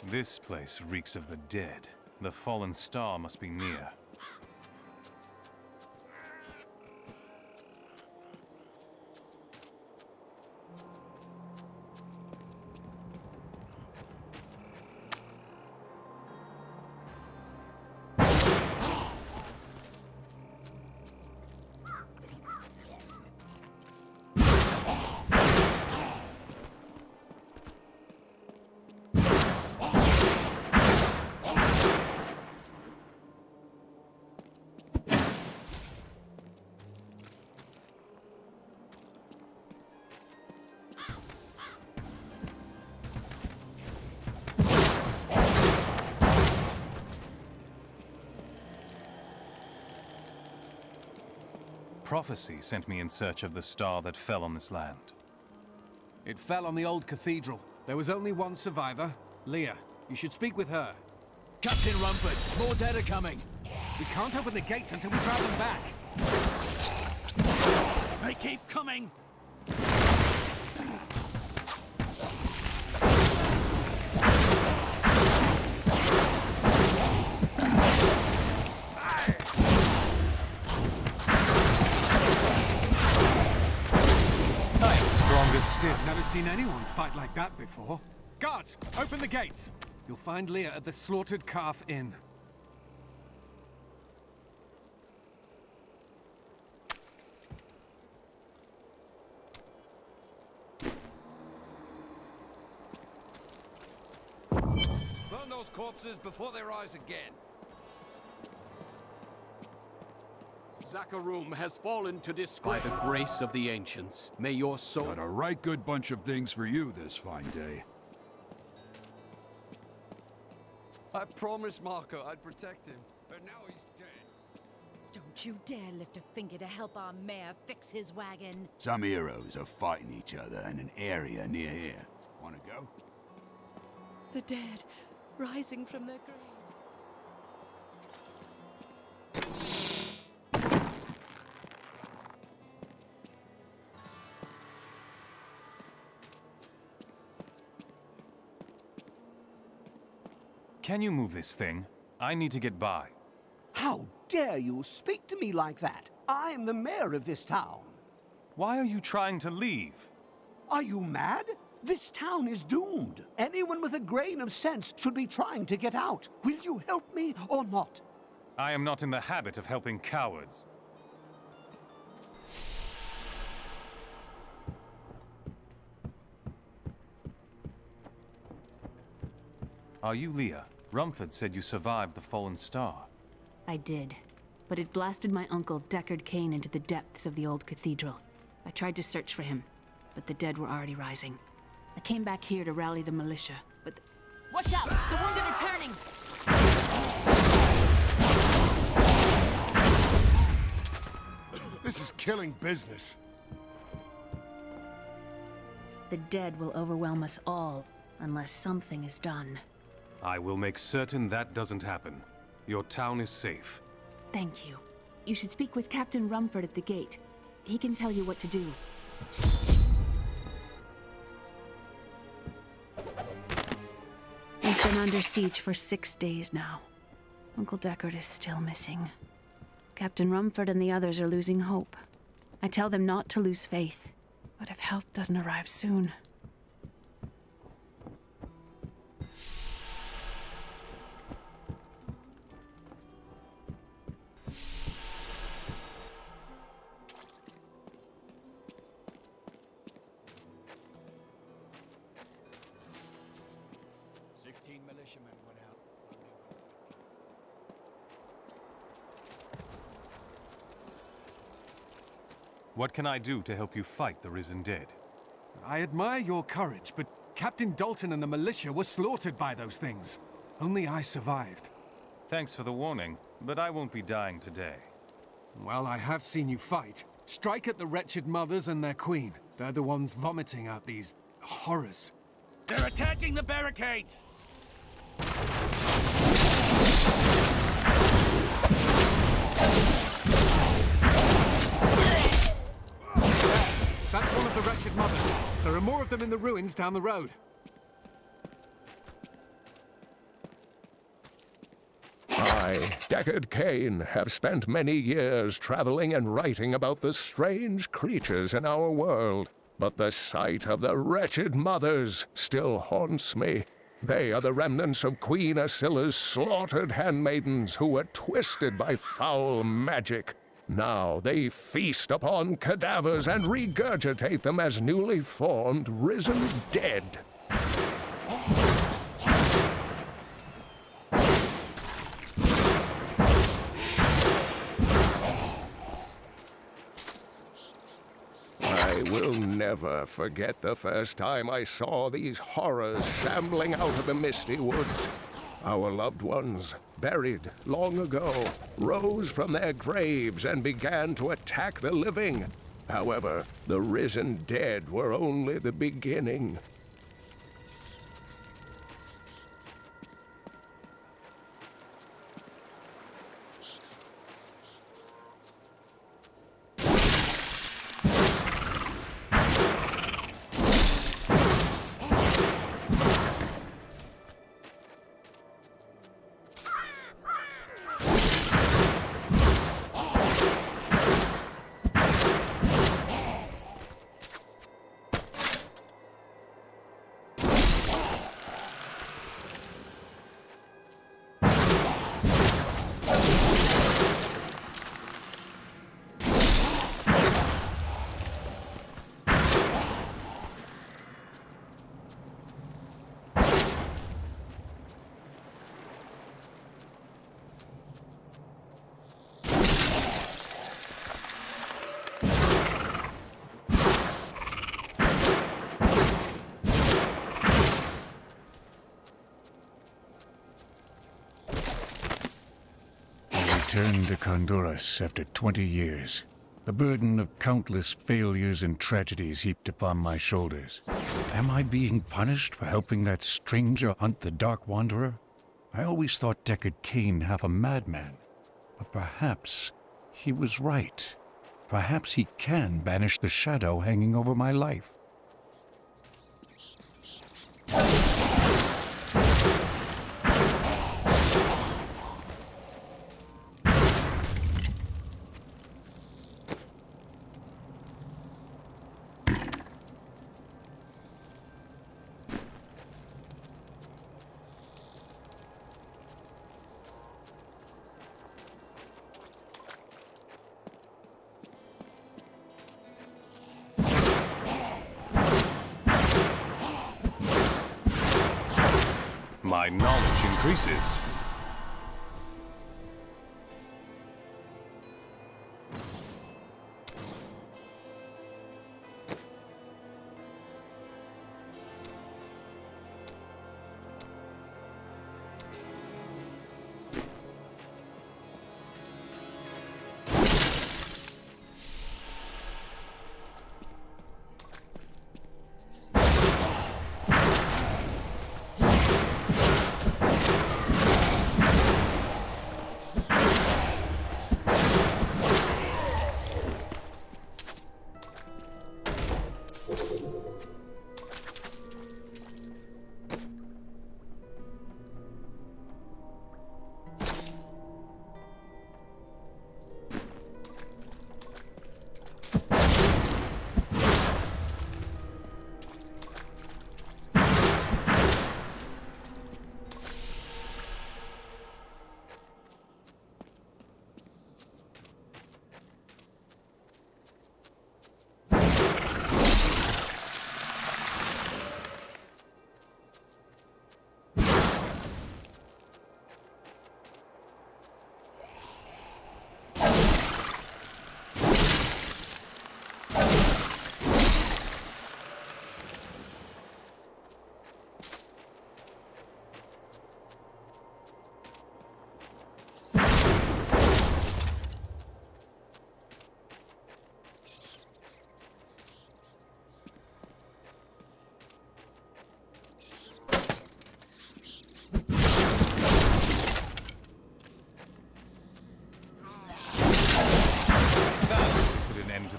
This place reeks of the dead. The fallen star must be near. Prophecy sent me in search of the star that fell on this land. It fell on the old cathedral. There was only one survivor, Leah. You should speak with her. Captain Rumford, more dead are coming. We can't open the gates until we drive them back. They keep coming. I've never seen anyone fight like that before. Guards, open the gates! You'll find Leah at the Slaughtered Calf Inn. Burn those corpses before they rise again. Zakharum has fallen to disgrace. By the grace of the ancients, may your soul... Got a right good bunch of things for you this fine day. I promised Marco I'd protect him, but now he's dead. Don't you dare lift a finger to help our mayor fix his wagon. Some heroes are fighting each other in an area near here. Wanna go? The dead, rising from their graves. Can you move this thing? I need to get by. How dare you speak to me like that? I am the mayor of this town. Why are you trying to leave? Are you mad? This town is doomed. Anyone with a grain of sense should be trying to get out. Will you help me or not? I am not in the habit of helping cowards. Are you Leah? Rumford said you survived the fallen star. I did, but it blasted my uncle Deckard Cain into the depths of the old cathedral. I tried to search for him, but the dead were already rising. I came back here to rally the militia, but... Watch out! The wounded are turning! This is killing business. The dead will overwhelm us all, unless something is done. I will make certain that doesn't happen. Your town is safe. Thank you. You should speak with Captain Rumford at the gate. He can tell you what to do. We've been under siege for 6 days now. Uncle Deckard is still missing. Captain Rumford and the others are losing hope. I tell them not to lose faith, but if help doesn't arrive soon... What can I do to help you fight the risen dead? I admire your courage, but Captain Dalton and the militia were slaughtered by those things. Only I survived. Thanks for the warning, but I won't be dying today. Well, I have seen you fight. Strike at the wretched mothers and their queen. They're the ones vomiting out these horrors. They're attacking the barricades! That's one of the wretched mothers. There are more of them in the ruins down the road. I, Deckard Cain, have spent many years traveling and writing about the strange creatures in our world. But the sight of the wretched mothers still haunts me. They are the remnants of Queen Asilla's slaughtered handmaidens who were twisted by foul magic. Now they feast upon cadavers and regurgitate them as newly formed, risen dead. I will never forget the first time I saw these horrors shambling out of the misty woods. Our loved ones, buried long ago, rose from their graves and began to attack the living. However, the risen dead were only the beginning. Returned to Honduras after 20 years. The burden of countless failures and tragedies heaped upon my shoulders. Am I being punished for helping that stranger hunt the Dark Wanderer? I always thought Deckard Cain half a madman. But perhaps he was right. Perhaps he can banish the shadow hanging over my life. My knowledge increases.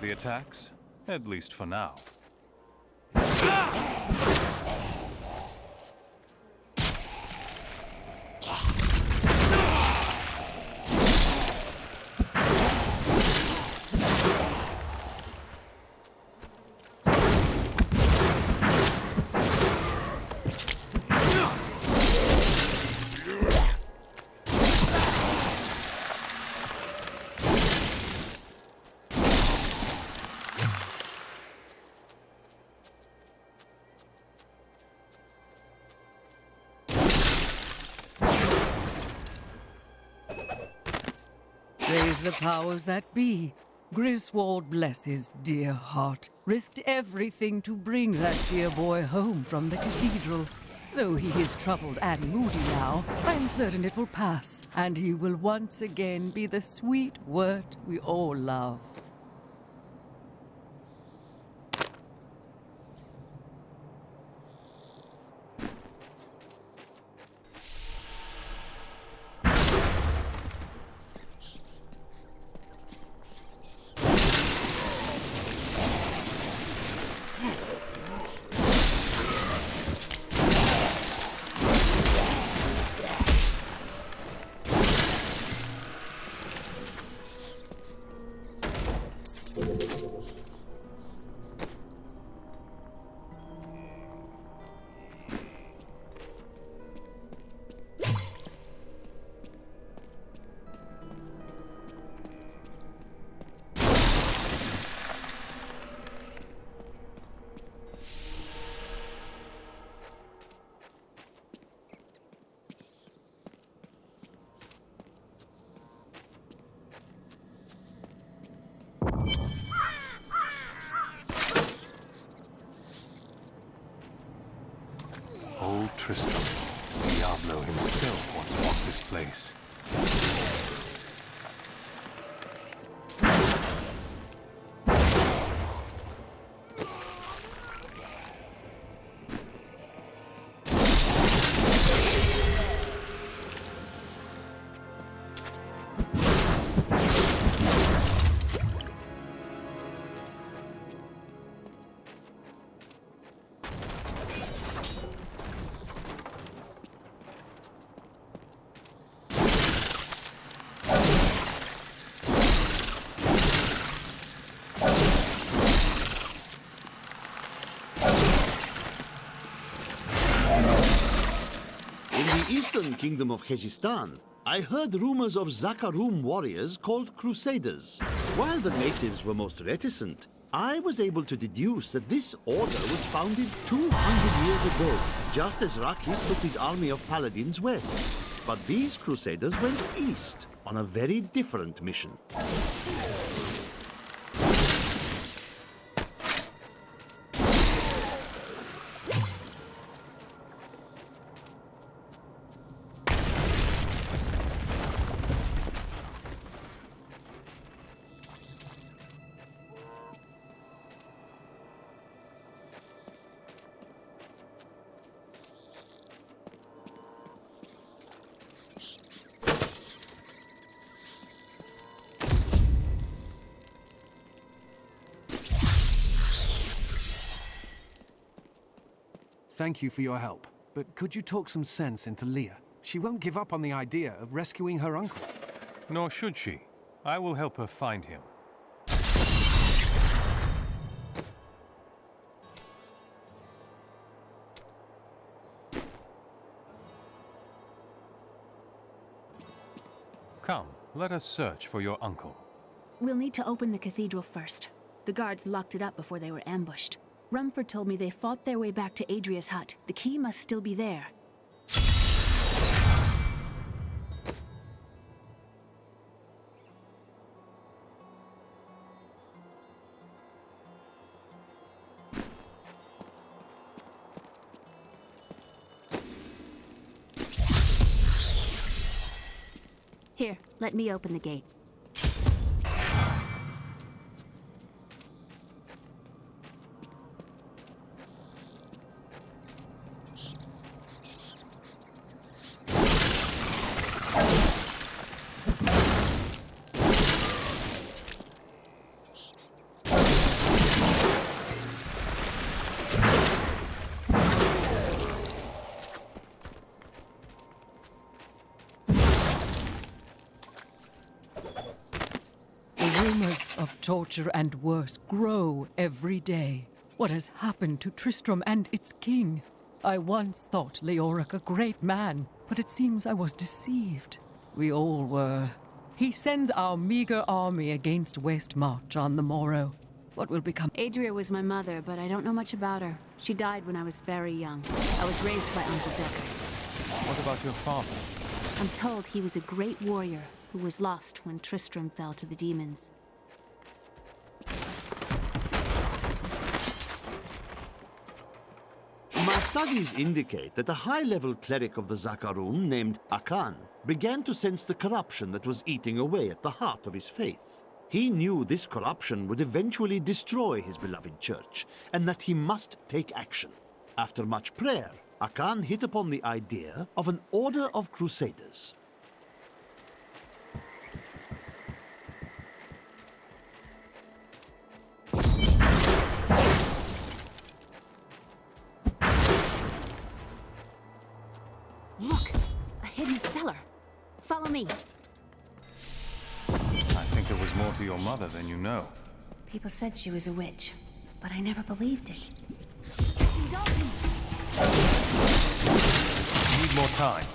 The attacks, at least for now. Praise the powers that be. Griswold, bless his dear heart, risked everything to bring that dear boy home from the cathedral. Though he is troubled and moody now, I am certain it will pass, and he will once again be the sweet wort we all love. Old Tristram. Diablo himself once walked this place. Eastern kingdom of Khezistan, I heard rumors of Zakarum warriors called Crusaders. While the natives were most reticent, I was able to deduce that this order was founded 200 years ago, just as Rakis took his army of paladins west. But these Crusaders went east on a very different mission. Thank you for your help, but could you talk some sense into Leah? She won't give up on the idea of rescuing her uncle. Nor should she. I will help her find him. Come, let us search for your uncle. We'll need to open the cathedral first. The guards locked it up before they were ambushed. Rumford told me they fought their way back to Adria's hut. The key must still be there. Here, let me open the gate. Of torture and worse grow every day. What has happened to Tristram and its king? I once thought Leoric a great man, but it seems I was deceived. We all were. He sends our meager army against Westmarch on the morrow. What will become? Adria was my mother, but I don't know much about her. She died when I was very young. I was raised by Uncle Decker. What about your father? I'm told he was a great warrior, who was lost when Tristram fell to the demons. My studies indicate that a high-level cleric of the Zakarum named Akan began to sense the corruption that was eating away at the heart of his faith. He knew this corruption would eventually destroy his beloved church, and that he must take action. After much prayer, Akan hit upon the idea of an order of crusaders. Look! A hidden cellar! Follow me! I think there was more to your mother than you know. People said she was a witch, but I never believed it. Need more time.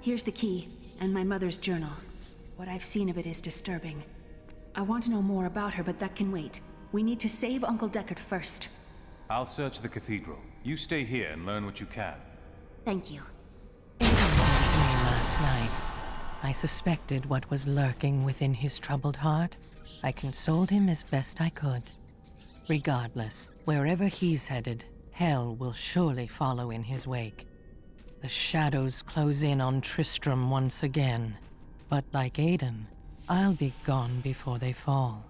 Here's the key, and my mother's journal. What I've seen of it is disturbing. I want to know more about her, but that can wait. We need to save Uncle Deckard first. I'll search the cathedral. You stay here and learn what you can. Thank you. Last night, I suspected what was lurking within his troubled heart. I consoled him as best I could. Regardless, wherever he's headed, hell will surely follow in his wake. The shadows close in on Tristram once again, but like Aidan, I'll be gone before they fall.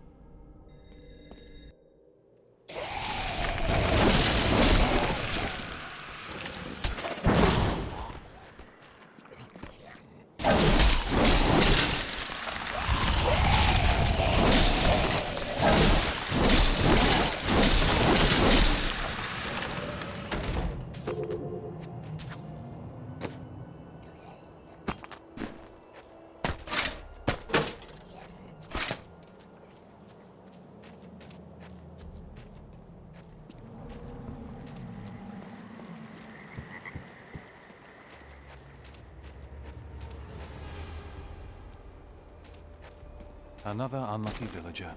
Another unlucky villager.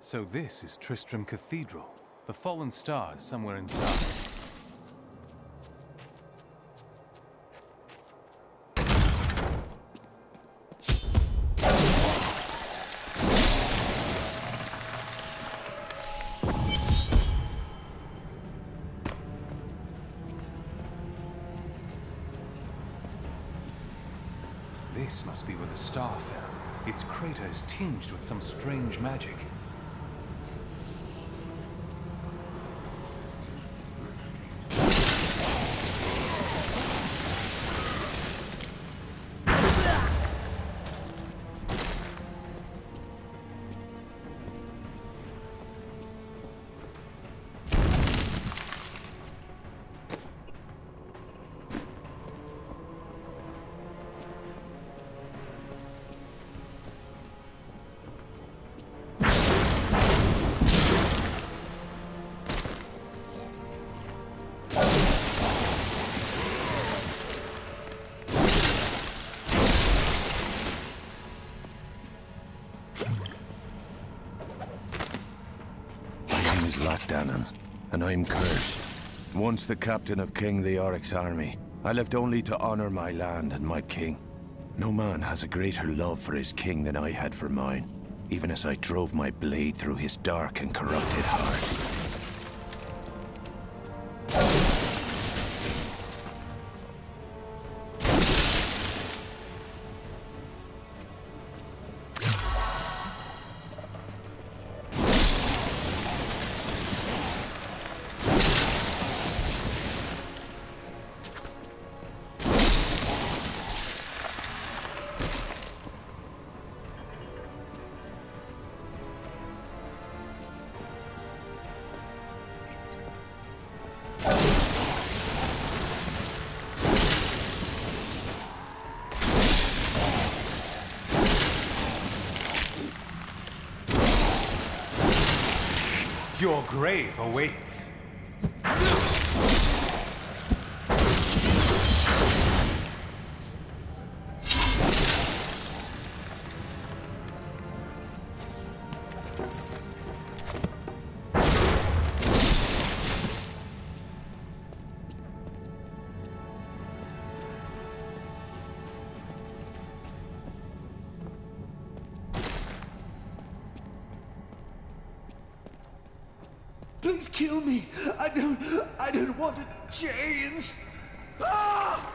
So this is Tristram Cathedral. The fallen star is somewhere inside. This must be where the star fell. Its crater is tinged with some strange magic. And I'm cursed. Once the captain of King Leoric's army, I lived only to honor my land and my king. No man has a greater love for his king than I had for mine, even as I drove my blade through his dark and corrupted heart. Your grave awaits. Please kill me. I don't want to change. Ah!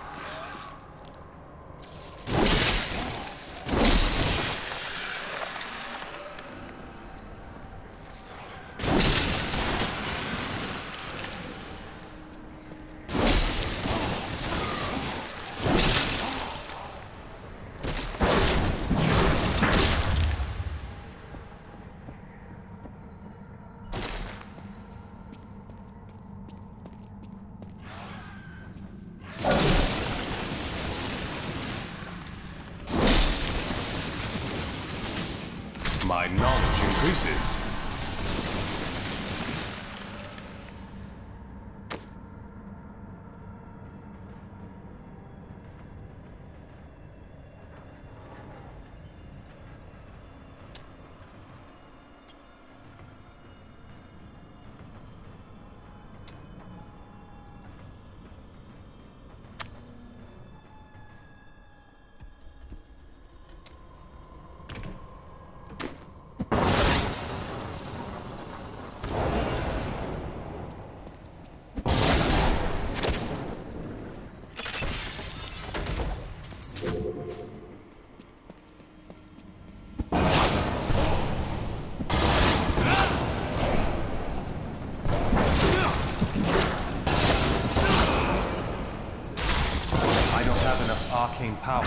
My knowledge increases. Arcane power.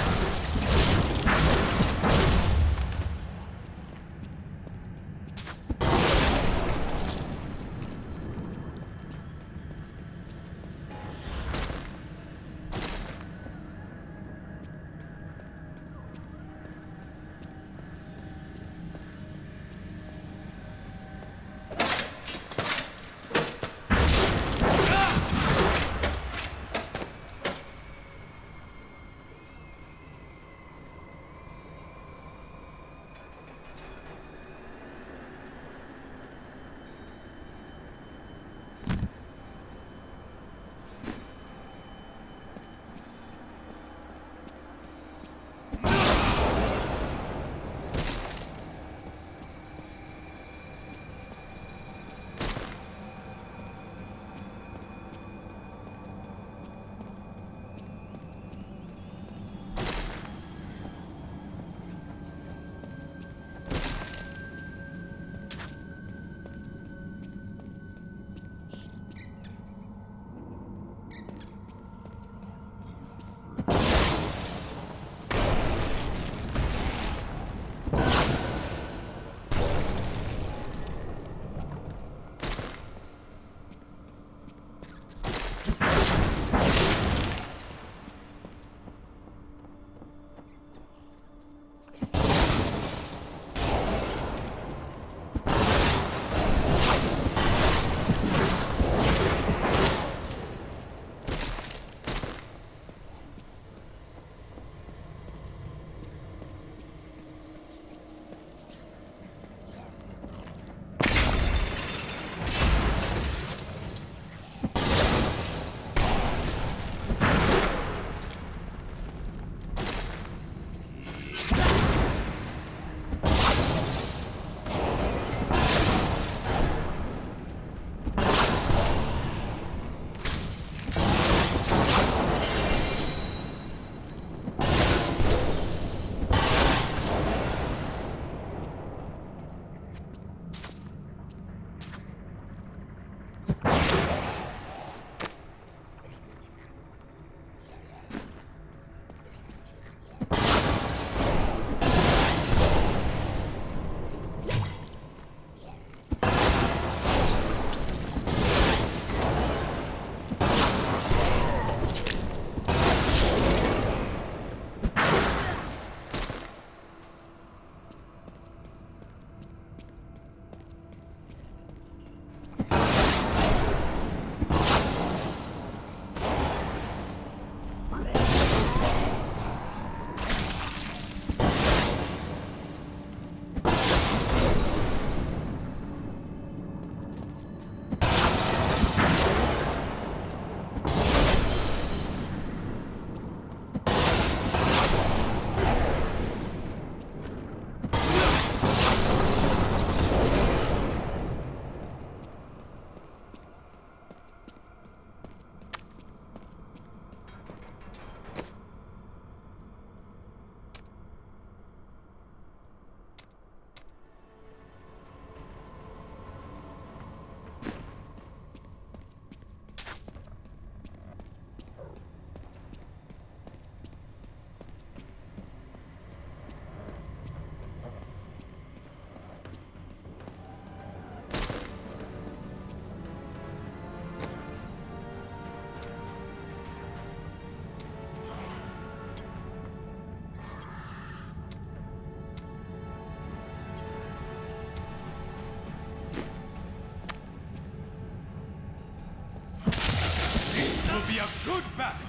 be a good battle!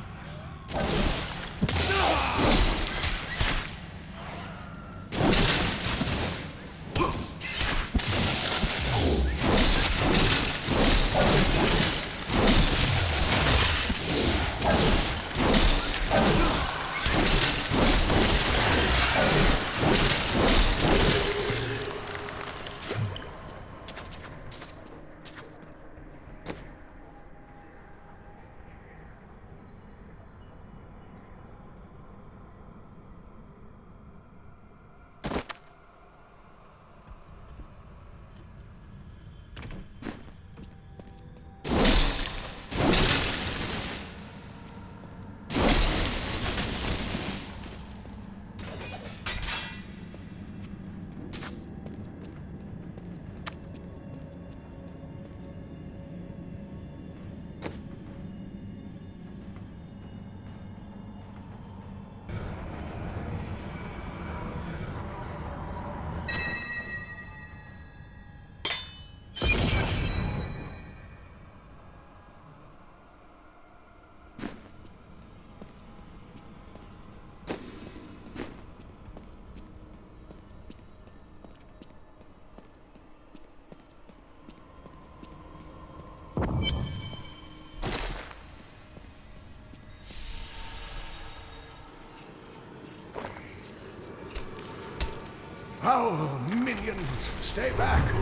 Foul minions, stay back!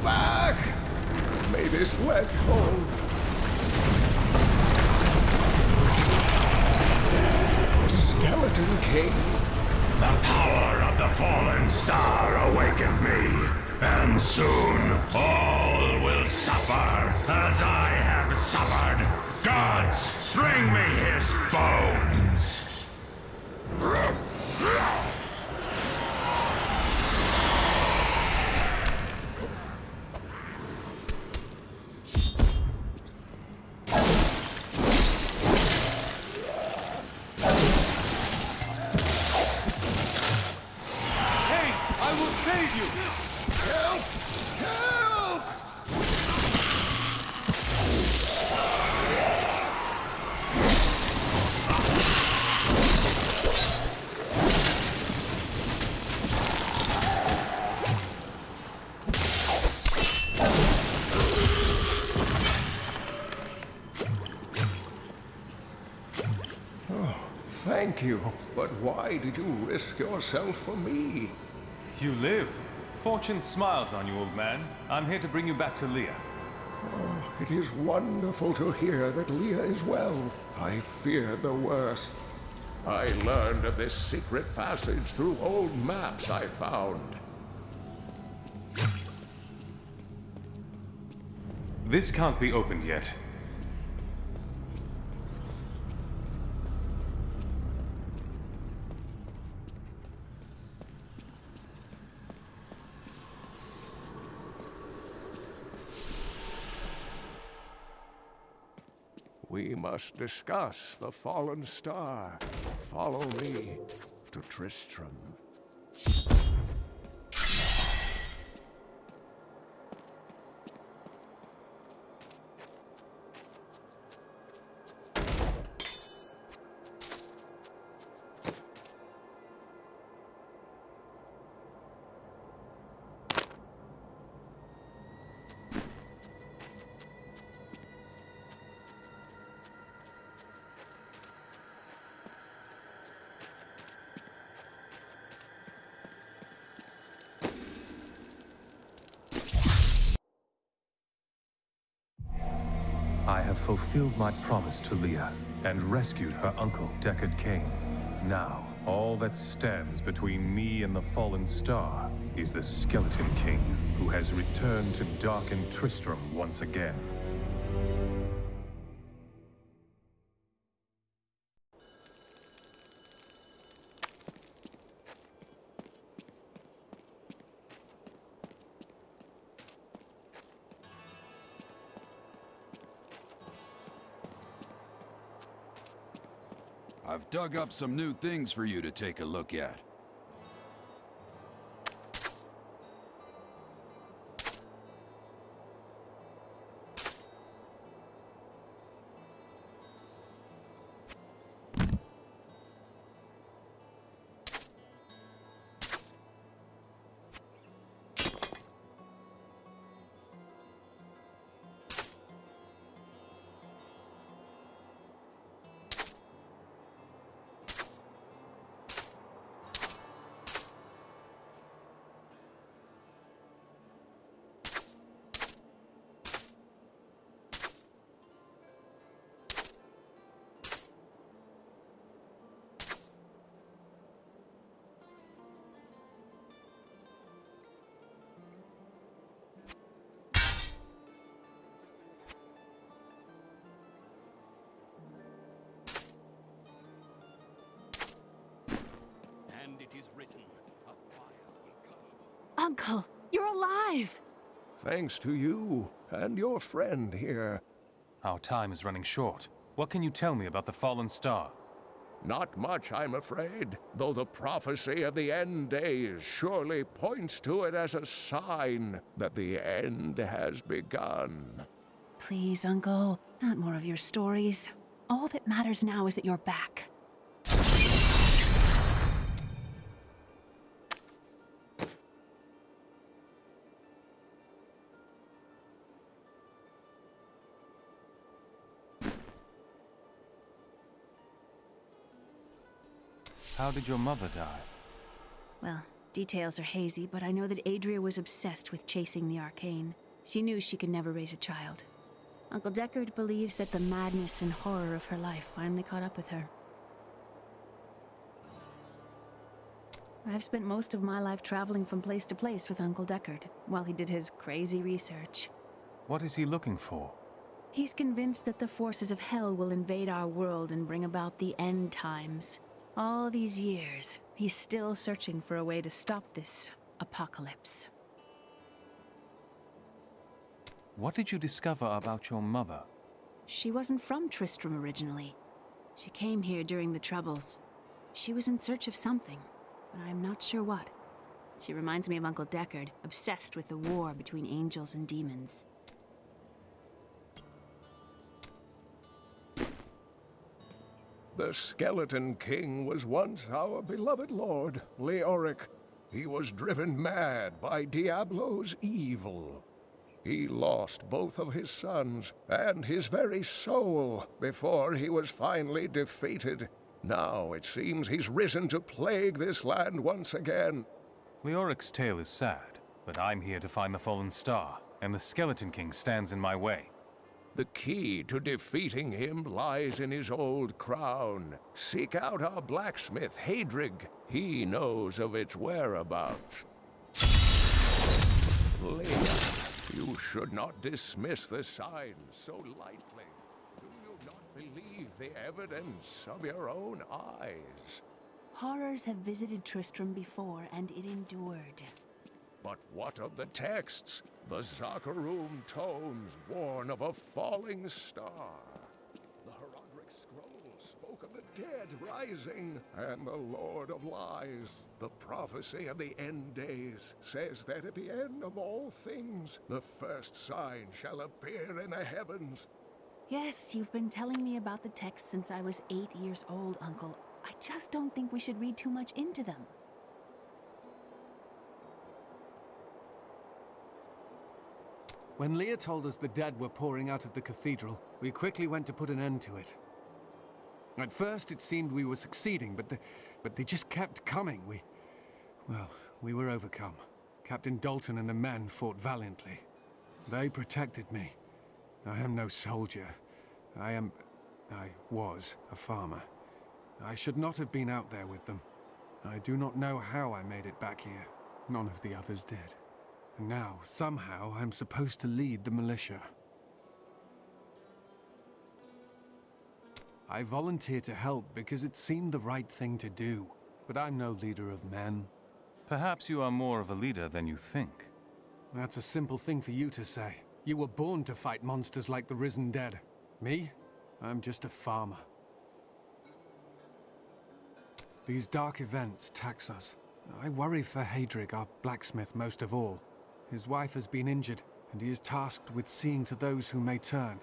Back! May this wedge hold. Skeleton King. The power of the fallen star awakened me, and soon all will suffer as I have suffered. Gods, bring me his bones! Thank you, but why did you risk yourself for me? You live. Fortune smiles on you, old man. I'm here to bring you back to Leah. Oh, it is wonderful to hear that Leah is well. I feared the worst. I learned of this secret passage through old maps I found. This can't be opened yet. We must discuss the fallen star. Follow me to Tristram. I have fulfilled my promise to Leah and rescued her uncle, Deckard Cain. Now, all that stands between me and the fallen star is the Skeleton King, who has returned to darken Tristram once again. I've dug up some new things for you to take a look at. Uncle, you're alive! Thanks to you and your friend here. Our time is running short. What can you tell me about the fallen star? Not much, I'm afraid, though the prophecy of the end days surely points to it as a sign that the end has begun. Please, Uncle, not more of your stories. All that matters now is that you're back. How did your mother die? Well, details are hazy, but I know that Adria was obsessed with chasing the arcane. She knew she could never raise a child. Uncle Deckard believes that the madness and horror of her life finally caught up with her. I've spent most of my life traveling from place to place with Uncle Deckard, while he did his crazy research. What is he looking for? He's convinced that the forces of hell will invade our world and bring about the end times. All these years, he's still searching for a way to stop this apocalypse. What did you discover about your mother? She wasn't from Tristram originally. She came here during the Troubles. She was in search of something, but I'm not sure what. She reminds me of Uncle Deckard, obsessed with the war between angels and demons. The Skeleton King was once our beloved lord, Leoric. He was driven mad by Diablo's evil. He lost both of his sons and his very soul before he was finally defeated. Now it seems he's risen to plague this land once again. Leoric's tale is sad, but I'm here to find the fallen star, and the Skeleton King stands in my way. The key to defeating him lies in his old crown. Seek out our blacksmith, Hadrig. He knows of its whereabouts. Leah, you should not dismiss the signs so lightly. Do you not believe the evidence of your own eyes? Horrors have visited Tristram before, and it endured. But what of the texts? The Zakharum tomes warn of a falling star. The Herodric scrolls spoke of the dead rising, and the Lord of Lies. The prophecy of the end days says that at the end of all things, the first sign shall appear in the heavens. Yes, you've been telling me about the texts since I was 8 years old, Uncle. I just don't think we should read too much into them. When Leah told us the dead were pouring out of the cathedral, we quickly went to put an end to it. At first it seemed we were succeeding, but they just kept coming. We were overcome. Captain Dalton and the men fought valiantly. They protected me. I am no soldier. I was a farmer. I should not have been out there with them. I do not know how I made it back here. None of the others did. And now, somehow, I'm supposed to lead the militia. I volunteered to help because it seemed the right thing to do. But I'm no leader of men. Perhaps you are more of a leader than you think. That's a simple thing for you to say. You were born to fight monsters like the risen dead. Me? I'm just a farmer. These dark events tax us. I worry for Hadrig, our blacksmith, most of all. His wife has been injured, and he is tasked with seeing to those who may turn.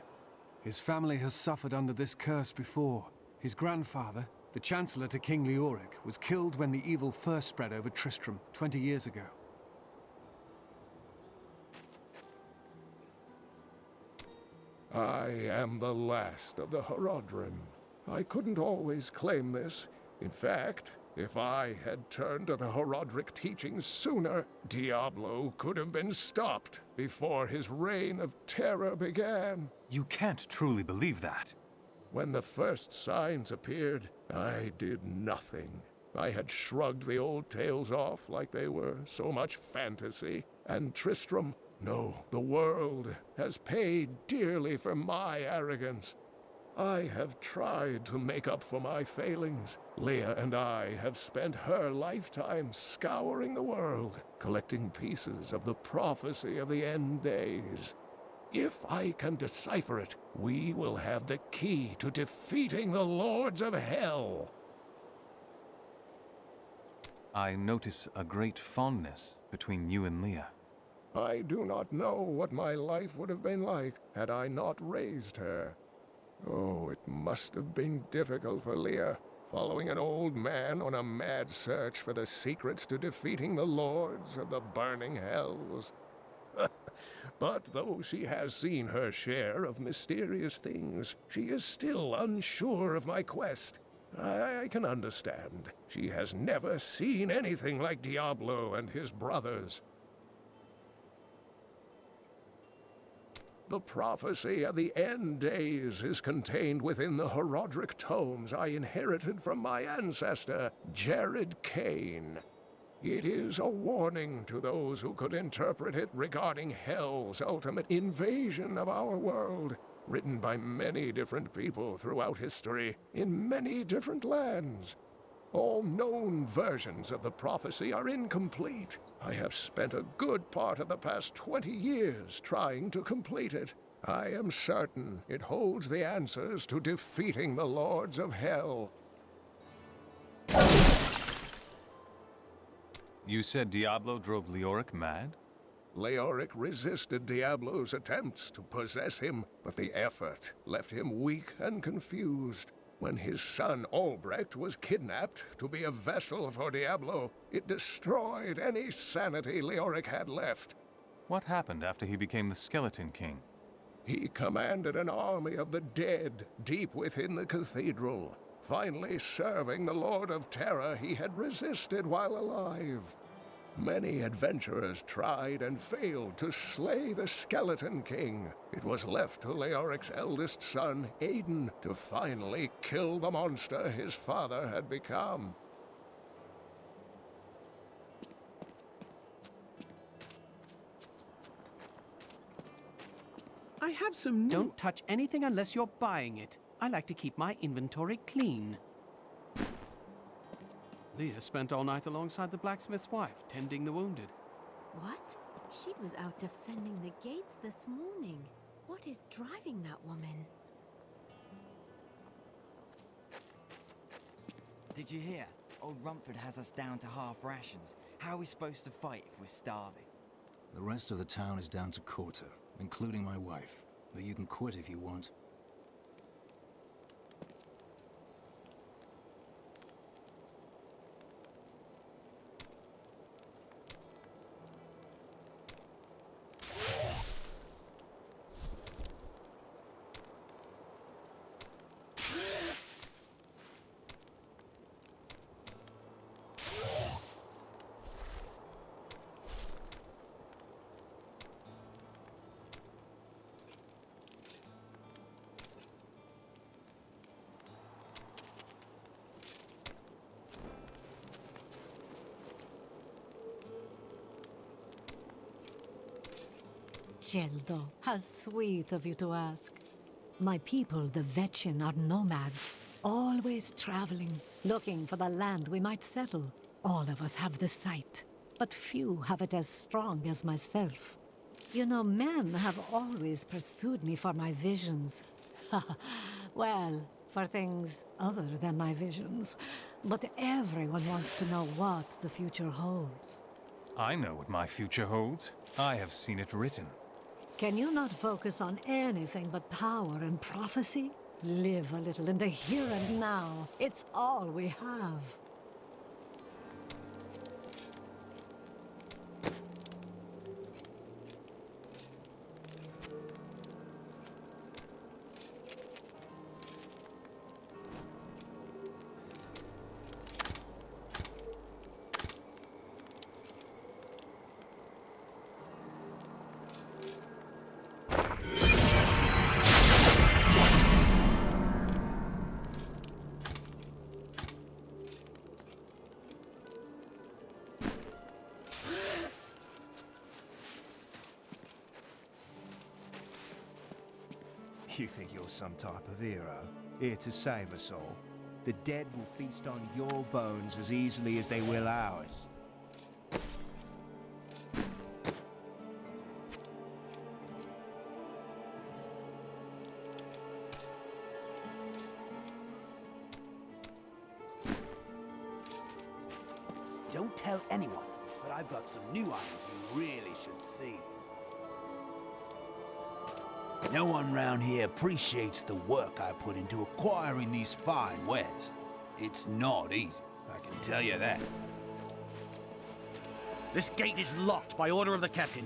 His family has suffered under this curse before. His grandfather, the Chancellor to King Leoric, was killed when the evil first spread over Tristram 20 years ago. I am the last of the Herodrim. I couldn't always claim this. In fact, if I had turned to the Herodric teachings sooner, Diablo could have been stopped before his reign of terror began. You can't truly believe that. When the first signs appeared, I did nothing. I had shrugged the old tales off like they were so much fantasy. And Tristram, no, the world has paid dearly for my arrogance. I have tried to make up for my failings. Leah and I have spent her lifetime scouring the world, collecting pieces of the prophecy of the end days. If I can decipher it, we will have the key to defeating the Lords of Hell. I notice a great fondness between you and Leah. I do not know what my life would have been like had I not raised her. Oh, it must have been difficult for Leah, following an old man on a mad search for the secrets to defeating the Lords of the burning hells. But though she has seen her share of mysterious things, she is still unsure of my quest. I can understand. She has never seen anything like Diablo and his brothers. The prophecy of the end days is contained within the Herodric tomes I inherited from my ancestor, Jared Kane. It is a warning to those who could interpret it regarding Hell's ultimate invasion of our world, written by many different people throughout history, in many different lands. All known versions of the prophecy are incomplete. I have spent a good part of the past 20 years trying to complete it. I am certain it holds the answers to defeating the Lords of Hell. You said Diablo drove Leoric mad? Leoric resisted Diablo's attempts to possess him, but the effort left him weak and confused. When his son Albrecht was kidnapped to be a vessel for Diablo, it destroyed any sanity Leoric had left. What happened after he became the Skeleton King? He commanded an army of the dead deep within the cathedral, finally serving the Lord of Terror he had resisted while alive. Many adventurers tried and failed to slay the Skeleton King. It was left to Leoric's eldest son, Aiden, to finally kill the monster his father had become. I have some new... Don't touch anything unless you're buying it. I like to keep my inventory clean. Leah spent all night alongside the blacksmith's wife, tending the wounded. What? She was out defending the gates this morning. What is driving that woman? Did you hear? Old Rumford has us down to half rations. How are we supposed to fight if we're starving? The rest of the town is down to quarter, including my wife. But you can quit if you want. Geldo, how sweet of you to ask. My people, the Vetchin, are nomads, always traveling, looking for the land we might settle. All of us have the sight, but few have it as strong as myself. You know, men have always pursued me for my visions. Well, for things other than my visions. But everyone wants to know what the future holds. I know what my future holds. I have seen it written. Can you not focus on anything but power and prophecy? Live a little in the here and now. It's all we have. You think you're some type of hero, here to save us all? The dead will feast on your bones as easily as they will ours. Don't tell anyone, but I've got some new items you really should see. No one round here appreciates the work I put into acquiring these fine wares. It's not easy, I can tell you that. This gate is locked by order of the captain.